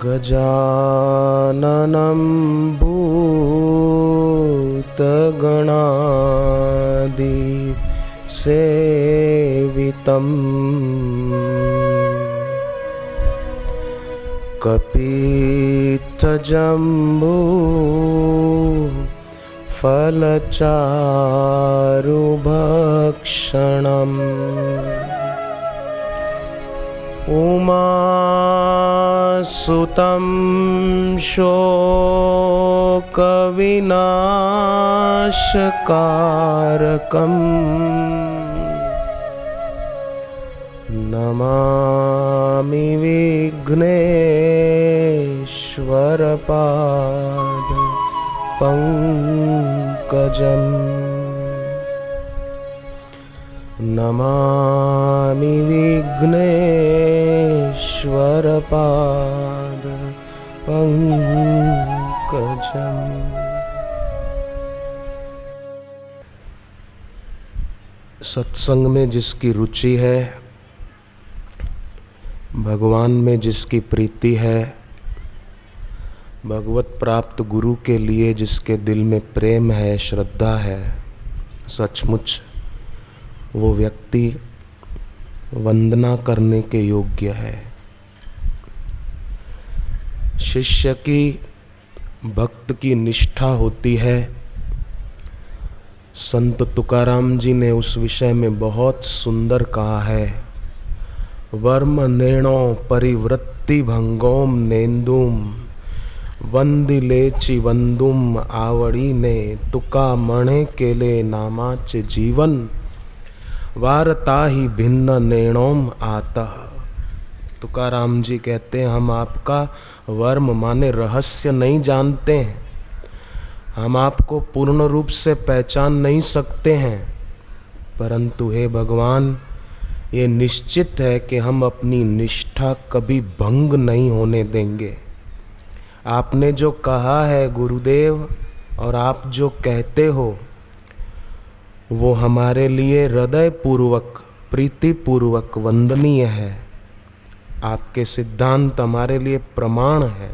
गजाननं भूतगणादिसेवितं कपित्थजम्बू फलचारुभक्षणम् उमासुतं शोकविनाशकारकं नमामि विघ्नेश्वरपादपङ्कजम् नमामि विघ्नेश्वरपादपङ्कजम्। सत्संग में जिसकी रुचि है, भगवान में जिसकी प्रीति है, भगवत प्राप्त गुरु के लिए जिसके दिल में प्रेम है, श्रद्धा है, सचमुच वो व्यक्ति वंदना करने के योग्य है। शिष्य की, भक्त की निष्ठा होती है। संत तुकाराम जी ने उस विषय में बहुत सुंदर कहा है, वर्म नेणो परिवृत्ति भंगोम नेंदुम वंदिलेचि वंदुम आवड़ी ने तुका मणे केले नामाच जीवन वारता ही भिन्न नेणोम आता। तुकाराम जी कहते हैं, हम आपका वर्म माने रहस्य नहीं जानते हैं, हम आपको पूर्ण रूप से पहचान नहीं सकते हैं, परंतु हे भगवान, ये निश्चित है कि हम अपनी निष्ठा कभी भंग नहीं होने देंगे। आपने जो कहा है गुरुदेव, और आप जो कहते हो, वो हमारे लिए हृदय पूर्वक, प्रीति पूर्वक वंदनीय है। आपके सिद्धांत हमारे लिए प्रमाण है,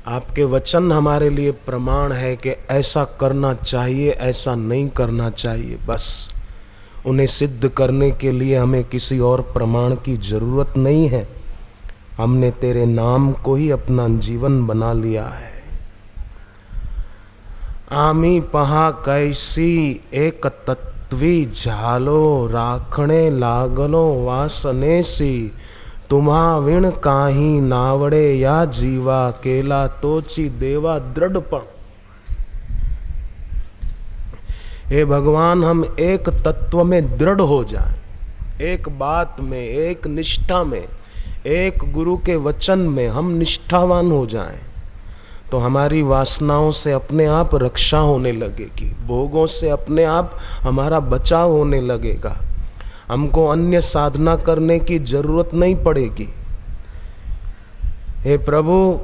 आपके वचन हमारे लिए प्रमाण है कि ऐसा करना चाहिए, ऐसा नहीं करना चाहिए। बस उन्हें सिद्ध करने के लिए हमें किसी और प्रमाण की जरूरत नहीं है। हमने तेरे नाम को ही अपना जीवन बना लिया है। आमी पहा कैसी एक तत्वी झालो राखणे लागलो वासनेसी तुम्हा विण काही नावड़े या जीवा केला तोची देवा दृढ़पण। हे भगवान, हम एक तत्व में दृढ़ हो जाएं, एक बात में, एक निष्ठा में, एक गुरु के वचन में हम निष्ठावान हो जाएं, तो हमारी वासनाओं से अपने आप रक्षा होने लगेगी, भोगों से अपने आप हमारा बचाव होने लगेगा। हमको अन्य साधना करने की जरूरत नहीं पड़ेगी। हे प्रभु,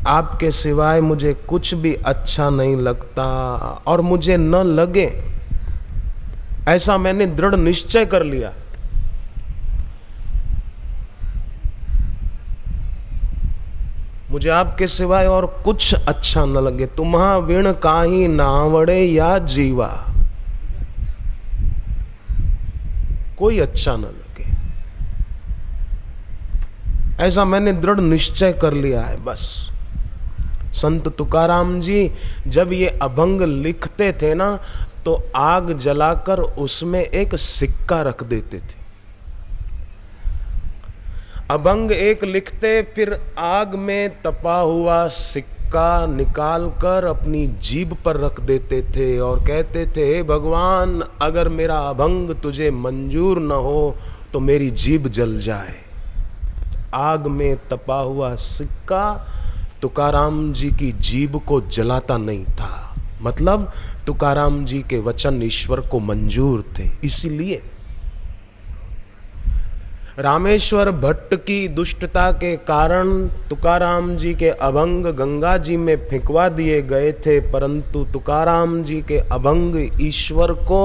आपके सिवाय मुझे कुछ भी अच्छा नहीं लगता, और मुझे न लगे ऐसा मैंने दृढ़ निश्चय कर लिया। मुझे आपके सिवाय और कुछ अच्छा न लगे। तुम्हा विण काहि नावड़े या जीवा, कोई अच्छा न लगे, ऐसा मैंने दृढ़ निश्चय कर लिया है। बस संत तुकाराम जी जब ये अभंग लिखते थे ना, तो आग जलाकर उसमें एक सिक्का रख देते थे। अभंग एक लिखते, फिर आग में तपा हुआ सिक्का निकालकर अपनी जीभ पर रख देते थे और कहते थे, हे भगवान, अगर मेरा अभंग तुझे मंजूर न हो तो मेरी जीभ जल जाए। आग में तपा हुआ सिक्का तुकाराम जी की जीभ को जलाता नहीं था। मतलब तुकाराम जी के वचन ईश्वर को मंजूर थे। इसीलिए रामेश्वर भट्ट की दुष्टता के कारण तुकाराम जी के अभंग गंगा जी में फेंकवा दिए गए थे, परंतु तुकाराम जी के अभंग ईश्वर को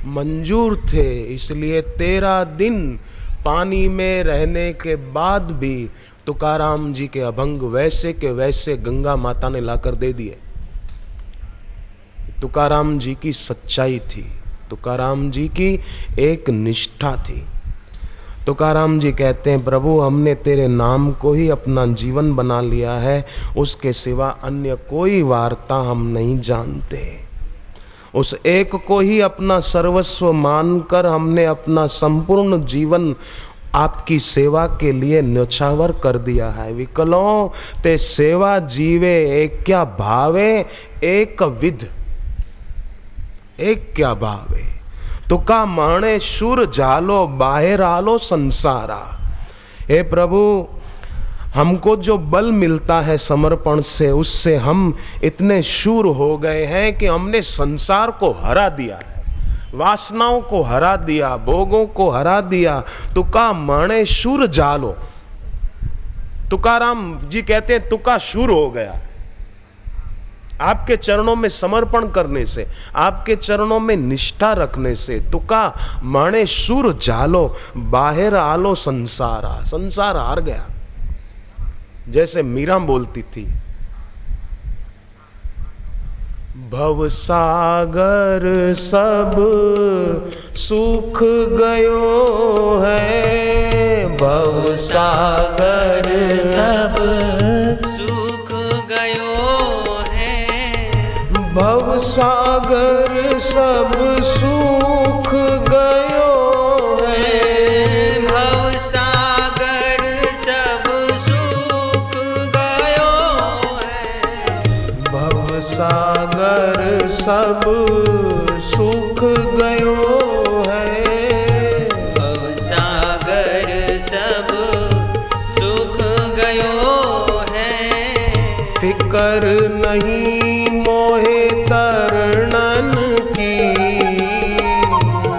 मंजूर थे। इसलिए 13 दिन पानी में रहने के बाद भी तुकाराम जी के अभंग वैसे के वैसे गंगा माता ने लाकर दे दिए। तुकाराम जी की सच्चाई थी, तुकाराम जी की एक निष्ठा थी। तुकाराम जी कहते हैं, प्रभु हमने तेरे नाम को ही अपना जीवन बना लिया है, उसके सिवा अन्य कोई वार्ता हम नहीं जानते। उस एक को ही अपना सर्वस्व मानकर हमने अपना संपूर्ण जीवन आपकी सेवा के लिए न्यौछावर कर दिया है। विकलों ते सेवा जीवे एक क्या भावे, एक विध एक क्या भावे। तुका माणे शुर जालो बाहर आलो संसारा। हे प्रभु, हमको जो बल मिलता है समर्पण से, उससे हम इतने शूर हो गए हैं कि हमने संसार को हरा दिया है, वासनाओं को हरा दिया, भोगों को हरा दिया। तुका माणे शूर जालो। तुकाराम जी कहते हैं तुका शूर हो गया आपके चरणों में समर्पण करने से, आपके चरणों में निष्ठा रखने से। तुका माणे शूर जालो बाहर आलो संसारा। संसार हार गया। जैसे मीरा बोलती थी, भव सागर सब सुख गयो है, भव सागर सब सुख गयो है, भव सागर सब सुख गयो है, भव सागर सब सुख गयो है, भव सागर सब सुख गयो है, भव सागर सब सुख गयो है। फिकर नहीं मोहे तरनन की,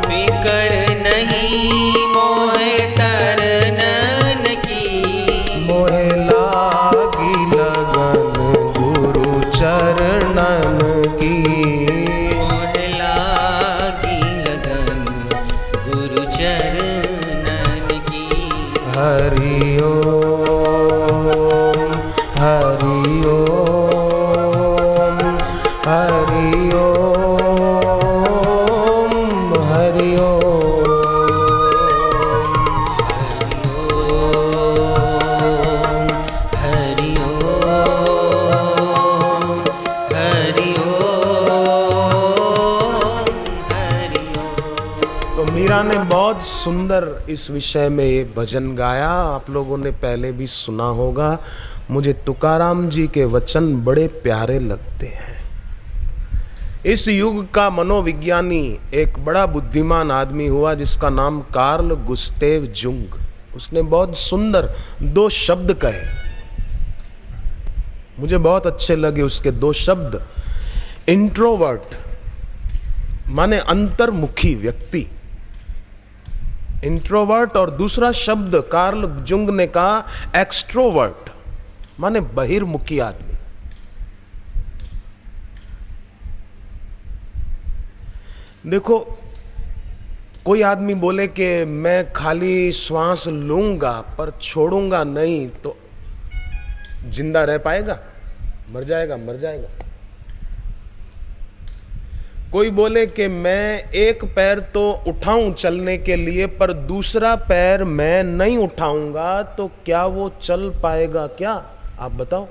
फिकर नहीं मोहे तरनन की, मोहे लागी लगन गुरु चरणन की, मोहे लागी लगन गुरु चरणन की। हरि ओम हरि ओम हरि ओम हरि ओम हरि ओम हरि ओम हरि ओम। तो मीरा ने बहुत सुंदर इस विषय में ये भजन गाया, आप लोगों ने पहले भी सुना होगा। मुझे तुकाराम जी के वचन बड़े प्यारे लगते हैं। इस युग का मनोविज्ञानी एक बड़ा बुद्धिमान आदमी हुआ जिसका नाम कार्ल गुस्तेव जुंग। उसने बहुत सुंदर 2 शब्द कहे, मुझे बहुत अच्छे लगे उसके 2 शब्द। इंट्रोवर्ट माने अंतर्मुखी व्यक्ति, इंट्रोवर्ट, और दूसरा शब्द कार्ल जुंग ने कहा एक्सट्रोवर्ट माने बहिर्मुखी आदमी। देखो, कोई आदमी बोले कि मैं खाली श्वास लूंगा पर छोड़ूंगा नहीं, तो जिंदा रह पाएगा? मर जाएगा, मर जाएगा। कोई बोले कि मैं एक पैर तो उठाऊं चलने के लिए पर दूसरा पैर मैं नहीं उठाऊंगा, तो क्या वो चल पाएगा? क्या आप बताओ।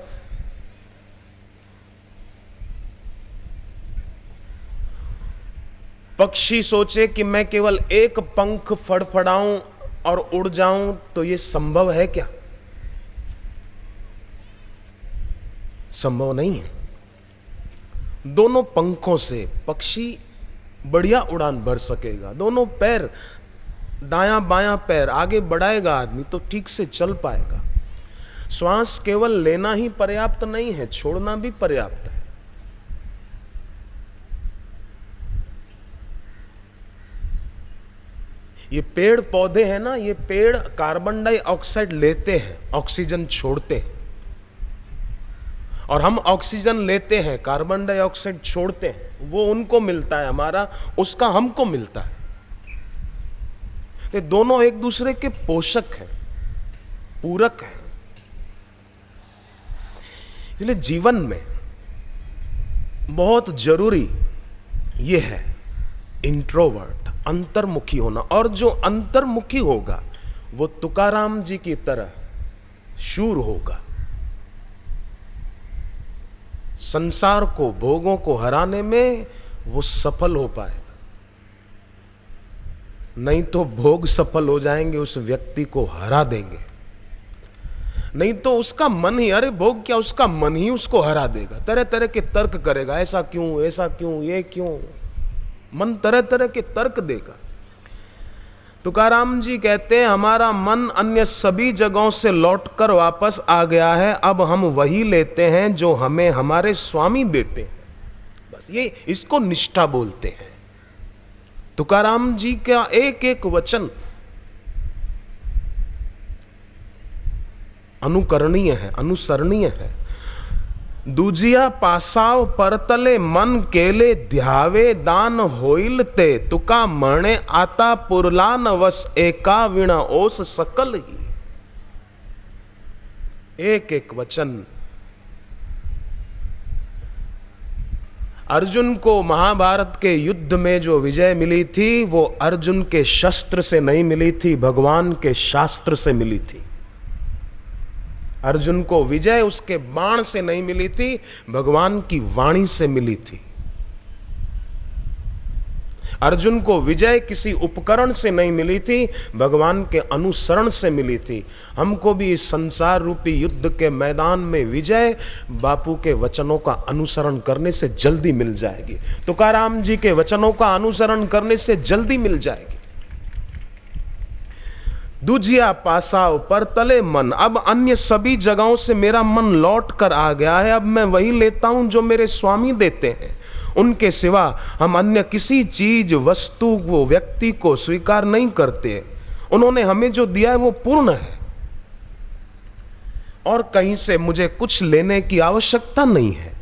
पक्षी सोचे कि मैं केवल एक पंख फड़फड़ाऊं और उड़ जाऊं, तो ये संभव है क्या? संभव नहीं है। दोनों पंखों से पक्षी बढ़िया उड़ान भर सकेगा। दोनों पैर, दायां बायां पैर आगे बढ़ाएगा आदमी तो ठीक से चल पाएगा। श्वास केवल लेना ही पर्याप्त नहीं है, छोड़ना भी पर्याप्त है। ये पेड़ पौधे हैं ना, ये पेड़ कार्बन डाइऑक्साइड लेते हैं, ऑक्सीजन छोड़ते हैं, और हम ऑक्सीजन लेते हैं, कार्बन डाइऑक्साइड छोड़ते हैं। वो उनको मिलता है हमारा, उसका हमको मिलता है। तो दोनों एक दूसरे के पोषक हैं, पूरक हैं। इसलिए जीवन में बहुत जरूरी ये है इंट्रोवर्ट, अंतर्मुखी होना। और जो अंतर्मुखी होगा वो तुकाराम जी की तरह शूर होगा। संसार को, भोगों को हराने में वो सफल हो पाएगा। नहीं तो भोग सफल हो जाएंगे, उस व्यक्ति को हरा देंगे। नहीं तो उसका मन ही, अरे भोग क्या, उसका मन ही उसको हरा देगा। तरह तरह के तर्क करेगा, ऐसा क्यों, ऐसा क्यों, ये क्यों। मन तरह तरह के तर्क देगा। तुकाराम जी कहते हैं हमारा मन अन्य सभी जगहों से लौटकर वापस आ गया है, अब हम वही लेते हैं जो हमें हमारे स्वामी देते हैं। बस ये, इसको निष्ठा बोलते हैं। तुकाराम जी का एक एक वचन अनुकरणीय है, अनुसरणीय है। दूजिया पासाव परतले मन केले ध्यावे दान होइलते, तुका मणे आता पुरलान वस एका विणा ओस सकल ही। एक एक वचन। अर्जुन को महाभारत के युद्ध में जो विजय मिली थी वो अर्जुन के शस्त्र से नहीं मिली थी, भगवान के शास्त्र से मिली थी। अर्जुन को विजय उसके बाण से नहीं मिली थी, भगवान की वाणी से मिली थी। अर्जुन को विजय किसी उपकरण से नहीं मिली थी, भगवान के अनुसरण से मिली थी। हमको भी इस संसार रूपी युद्ध के मैदान में विजय बापू के वचनों का अनुसरण करने से जल्दी मिल जाएगी। तुकाराम जी के वचनों का अनुसरण करने से जल्दी मिल जाएगी। दूजिया पासाव पर तले मन, अब अन्य सभी जगहों से मेरा मन लौट कर आ गया है, अब मैं वही लेता हूं जो मेरे स्वामी देते हैं। उनके सिवा हम अन्य किसी चीज, वस्तु, वो व्यक्ति को स्वीकार नहीं करते। उन्होंने हमें जो दिया है वो पूर्ण है और कहीं से मुझे कुछ लेने की आवश्यकता नहीं है।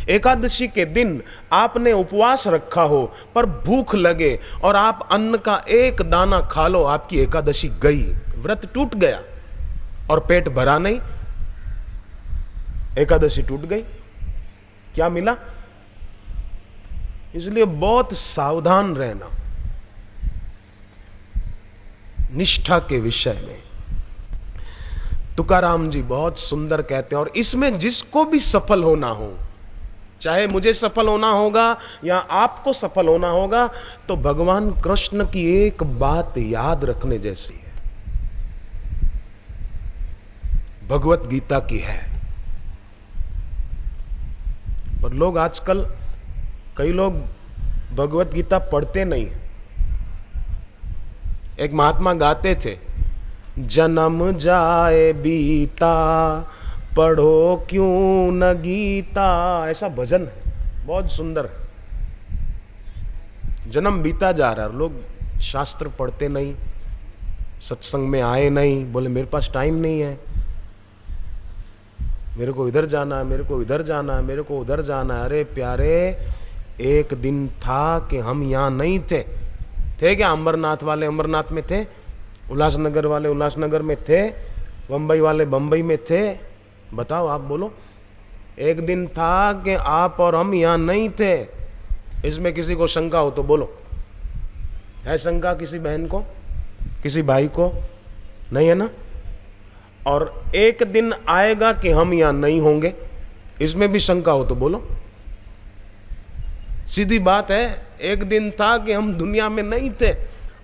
एकादशी के दिन आपने उपवास रखा हो पर भूख लगे और आप अन्न का एक दाना खा लो, आपकी एकादशी गई, व्रत टूट गया और पेट भरा नहीं, एकादशी टूट गई। क्या मिला? इसलिए बहुत सावधान रहना निष्ठा के विषय में। तुकाराम जी बहुत सुंदर कहते हैं, और इसमें जिसको भी सफल होना हो, चाहे मुझे सफल होना होगा या आपको सफल होना होगा, तो भगवान कृष्ण की एक बात याद रखने जैसी है, भगवत गीता की है। पर लोग आजकल, कई लोग भगवत गीता पढ़ते नहीं। एक महात्मा गाते थे, जन्म जाए बीता पढ़ो क्यों न गीता, ऐसा भजन है, बहुत सुंदर है। जन्म बीता जा रहा है, लोग शास्त्र पढ़ते नहीं, सत्संग में आए नहीं, बोले मेरे पास टाइम नहीं है, मेरे को इधर जाना है, मेरे को इधर जाना है, मेरे को उधर जाना है। अरे प्यारे, एक दिन था कि हम यहाँ नहीं थे क्या? अमरनाथ वाले अमरनाथ में थे, उल्लासनगर वाले उल्लासनगर में थे, बम्बई वाले बम्बई में थे। बताओ, आप बोलो। एक दिन था कि आप और हम यहाँ नहीं थे। इसमें किसी को शंका हो तो बोलो। है शंका किसी बहन को, किसी भाई को? नहीं है ना? और एक दिन आएगा कि हम यहाँ नहीं होंगे, इसमें भी शंका हो तो बोलो। सीधी बात है, एक दिन था कि हम दुनिया में नहीं थे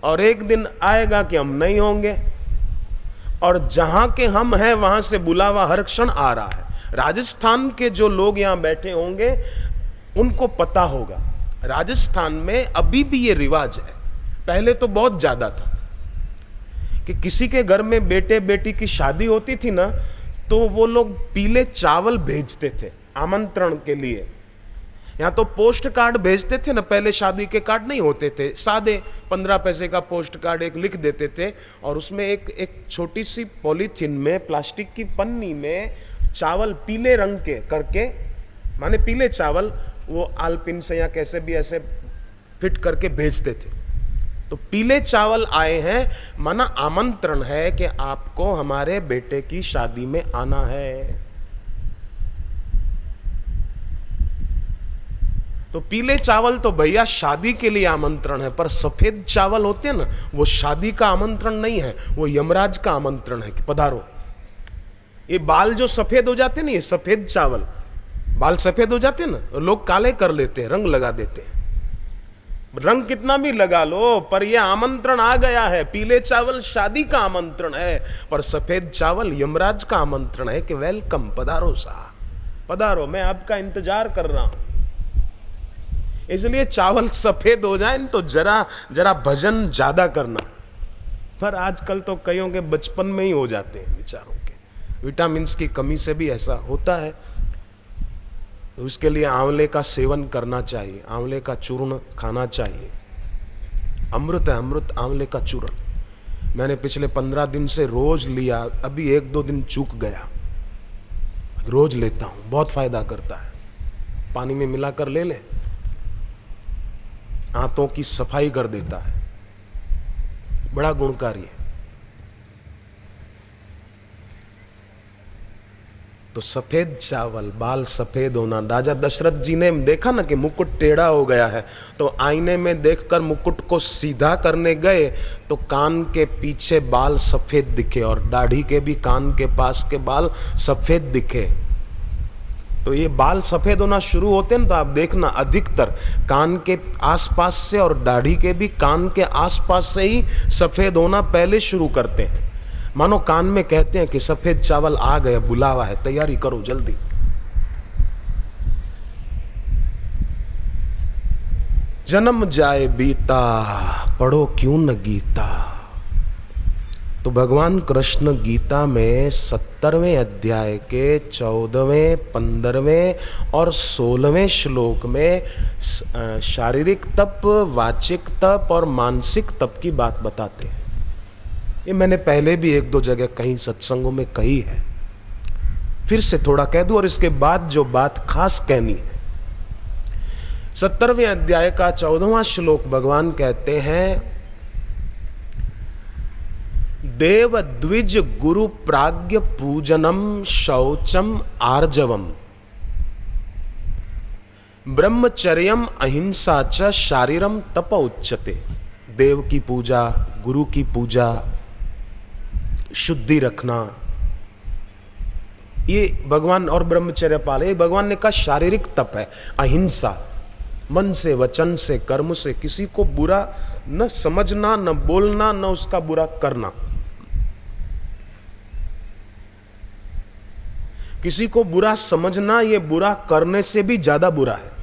और एक दिन आएगा कि हम नहीं होंगे, और जहां के हम हैं वहां से बुलावा हर क्षण आ रहा है। राजस्थान के जो लोग यहां बैठे होंगे उनको पता होगा, राजस्थान में अभी भी ये रिवाज है, पहले तो बहुत ज्यादा था, कि किसी के घर में बेटे बेटी की शादी होती थी ना, तो वो लोग पीले चावल भेजते थे आमंत्रण के लिए। यहाँ तो पोस्ट कार्ड भेजते थे ना, पहले शादी के कार्ड नहीं होते थे, सादे 15 पैसे का पोस्ट कार्ड एक लिख देते थे, और उसमें एक छोटी सी पॉलीथीन में, प्लास्टिक की पन्नी में चावल पीले रंग के करके, माने पीले चावल, वो आलपिन से या कैसे भी ऐसे फिट करके भेजते थे। तो पीले चावल आए हैं, माना आमंत्रण है कि आपको हमारे बेटे की शादी में आना है। तो पीले चावल तो भैया शादी के लिए आमंत्रण है, पर सफेद चावल होते हैं ना, वो शादी का आमंत्रण नहीं है, वो यमराज का आमंत्रण है कि पधारो। ये बाल जो सफेद हो जाते हैं ना, ये सफेद चावल, बाल सफेद हो जाते हैं ना, लोग काले कर लेते हैं, रंग लगा देते हैं। रंग कितना भी लगा लो, पर यह आमंत्रण आ गया है। पीले चावल शादी का आमंत्रण है, पर सफेद चावल यमराज का आमंत्रण है कि वेलकम, पधारो साहब, पधारो, मैं आपका इंतजार कर रहा हूं। इसलिए चावल सफेद हो जाए तो जरा जरा भजन ज्यादा करना। पर आजकल तो कईयों के बचपन में ही हो जाते हैं बेचारों के, विटामिन की कमी से भी ऐसा होता है। तो उसके लिए आंवले का सेवन करना चाहिए, आंवले का चूर्ण खाना चाहिए। अमृत है अमृत, आंवले का चूर्ण। मैंने पिछले 15 दिन से रोज लिया, अभी 1-2 दिन चूक गया, रोज लेता हूं, बहुत फायदा करता है। पानी में मिलाकर ले लें, आंतों की सफाई कर देता है, बड़ा गुणकारी है। तो सफेद चावल, बाल सफेद होना। राजा दशरथ जी ने देखा ना कि मुकुट टेढ़ा हो गया है, तो आईने में देखकर मुकुट को सीधा करने गए तो कान के पीछे बाल सफेद दिखे, और दाढ़ी के भी कान के पास के बाल सफेद दिखे। तो ये बाल सफेद होना शुरू होते हैं तो आप देखना, अधिकतर कान के आसपास से और दाढ़ी के भी कान के आसपास से ही सफेद होना पहले शुरू करते हैं। मानो कान में कहते हैं कि सफेद चावल आ गया, बुलावा है, तैयारी करो जल्दी। जन्म जाए बीता, पढ़ो क्यों न गीता। तो भगवान कृष्ण गीता में 70वें अध्याय के 14वें, 15वें और 16वें श्लोक में शारीरिक तप, वाचिक तप और मानसिक तप की बात बताते हैं। ये मैंने पहले भी 1-2 जगह कहीं सत्संगों में कही है, फिर से थोड़ा कह दूं, और इसके बाद जो बात खास कहनी है। 70वें अध्याय का 14वां श्लोक भगवान कहते हैं, देव द्विज गुरु प्राज्ञ पूजनम शौचम आर्जवम ब्रह्मचर्यम अहिंसा च शारीरम तप उच्यते। देव की पूजा, गुरु की पूजा, शुद्धि रखना, ये भगवान, और ब्रह्मचर्य पाले, भगवान ने कहा शारीरिक तप है। अहिंसा, मन से, वचन से, कर्म से किसी को बुरा न समझना, न बोलना, न उसका बुरा करना। किसी को बुरा समझना ये बुरा करने से भी ज्यादा बुरा है।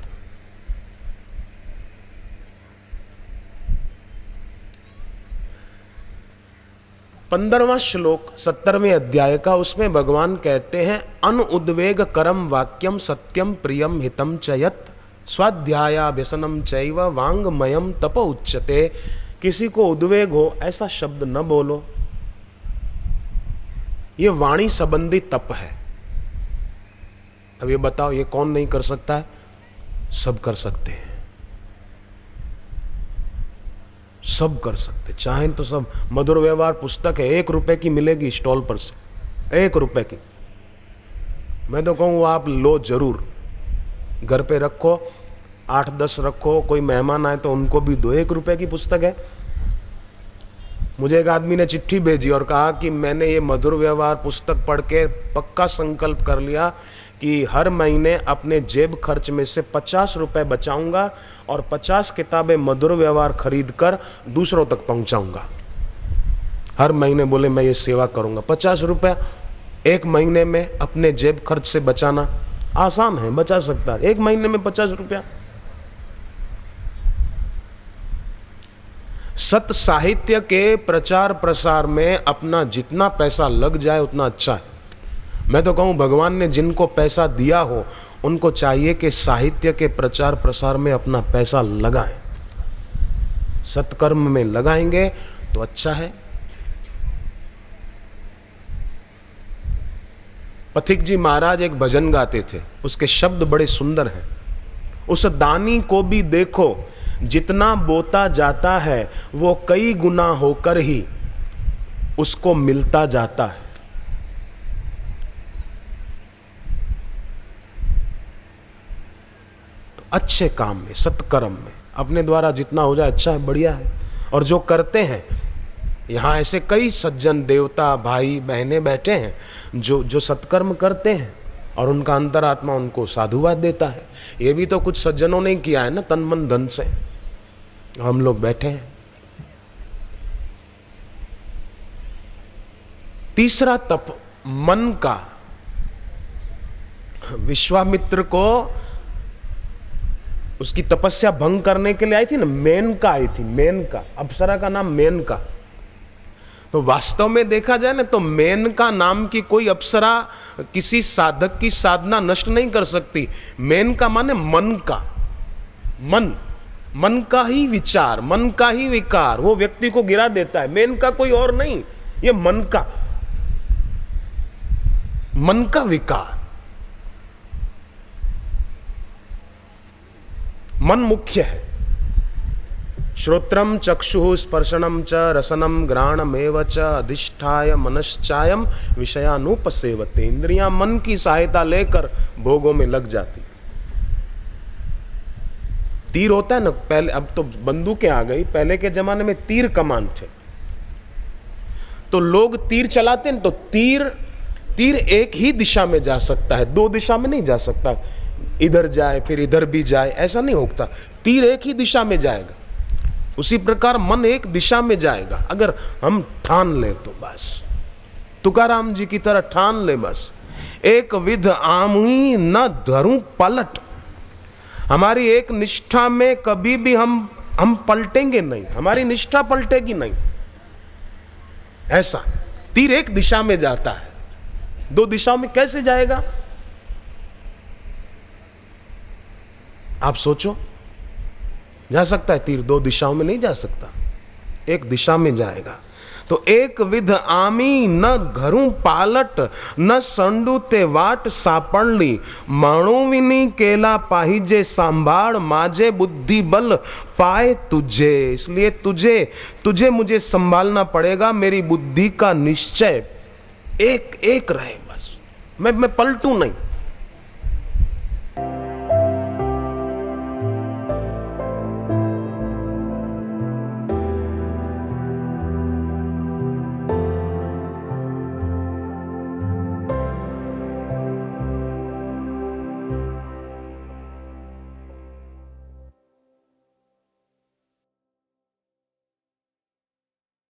पंद्रहवां श्लोक 70वें अध्याय का, उसमें भगवान कहते हैं, अनुउद्वेग करम वाक्यम सत्यम प्रियम हितम च यत् स्वाध्याया व्यसनम चैव वांगमयम तप उच्यते। किसी को उद्वेग हो ऐसा शब्द न बोलो, ये वाणी संबंधी तप है। अब ये बताओ, ये कौन नहीं कर सकता है? सब कर सकते हैं, सब कर सकते, चाहें तो सब। मधुर व्यवहार पुस्तक है, 1 रुपए की मिलेगी स्टॉल पर से, 1 रुपए की। मैं तो कहूँ आप लो जरूर, घर पे रखो, 8-10 रखो, कोई मेहमान आए तो उनको भी दो। 1 रुपए की पुस्तक है। मुझे एक आदमी ने चिट्ठी भेजी और कहा कि मैंने ये मधुर व्यवहार पुस्तक पढ़ के पक्का संकल्प कर लिया कि हर महीने अपने जेब खर्च में से 50 रुपए बचाऊंगा और 50 किताबें मधुर व्यवहार खरीद कर दूसरों तक पहुंचाऊंगा। हर महीने बोले मैं ये सेवा करूंगा। 50 रुपए 1 महीने में अपने जेब खर्च से बचाना आसान है, बचा सकता है 1 महीने में 50 रुपया। सत साहित्य के प्रचार प्रसार में अपना जितना पैसा लग जाए उतना अच्छा है। मैं तो कहूँ भगवान ने जिनको पैसा दिया हो उनको चाहिए कि साहित्य के प्रचार प्रसार में अपना पैसा लगाएं, सत्कर्म में लगाएंगे तो अच्छा है। पथिक जी महाराज एक भजन गाते थे, उसके शब्द बड़े सुंदर हैं। उस दानी को भी देखो जितना बोता जाता है वो कई गुना होकर ही उसको मिलता जाता है। तो अच्छे काम में, सत्कर्म में अपने द्वारा जितना हो जाए अच्छा है, बढ़िया है। और जो करते हैं, यहाँ ऐसे कई सज्जन देवता भाई बहनें बैठे हैं जो सत्कर्म करते हैं और उनका अंतरात्मा उनको साधुवाद देता है। ये भी तो कुछ सज्जनों ने किया है ना, तन मन धन से। हम लोग बैठे हैं। तीसरा तप मन का। विश्वामित्र को उसकी तपस्या भंग करने के लिए आई थी ना, मेनका आई थी, मेनका, अप्सरा का नाम मेनका। तो वास्तव में देखा जाए ना तो मेनका नाम की कोई अप्सरा किसी साधक की साधना नष्ट नहीं कर सकती। मेनका माने मन का, मन का ही विचार, मन का ही विकार वो व्यक्ति को गिरा देता है। मेनका कोई और नहीं, ये मन का विकार, मन मुख्य है। श्रोत्रम चक्षुः स्पर्शनम च रसनम घ्राणमेव च अधिष्ठाय मनश्चायम विषयानुपसेवते। इंद्रियां मन की सहायता लेकर भोगों में लग जाती। तीर होता है ना, पहले, अब तो बंदूकें आ गई, पहले के जमाने में तीर कमान थे। तो लोग तीर चलाते हैं तो तीर एक ही दिशा में जा सकता है, दो दिशा में नहीं जा सकता। इधर जाए फिर इधर भी जाए, ऐसा नहीं होता। तीर एक ही दिशा में जाएगा। उसी प्रकार मन एक दिशा में जाएगा अगर हम ठान ले तो। बस तुकाराम जी की तरह ठान ले बस। एक विध आमुई न धरूं पलट। हमारी एक निष्ठा में कभी भी हम पलटेंगे नहीं, हमारी निष्ठा पलटेगी नहीं। ऐसा तीर एक दिशा में जाता है, दो दिशाओं में कैसे जाएगा? आप सोचो, जा सकता है तीर? दो दिशाओं में नहीं जा सकता, एक दिशा में जाएगा। तो एक विध आमी न घरू पालट न संडू ते वाट सापड़ली। मणुविनी केला पाहिजे सांभाड़ माजे बुद्धि बल पाए तुझे। इसलिए तुझे मुझे संभालना पड़ेगा। मेरी बुद्धि का निश्चय एक रहे बस, मैं पलटूं नहीं।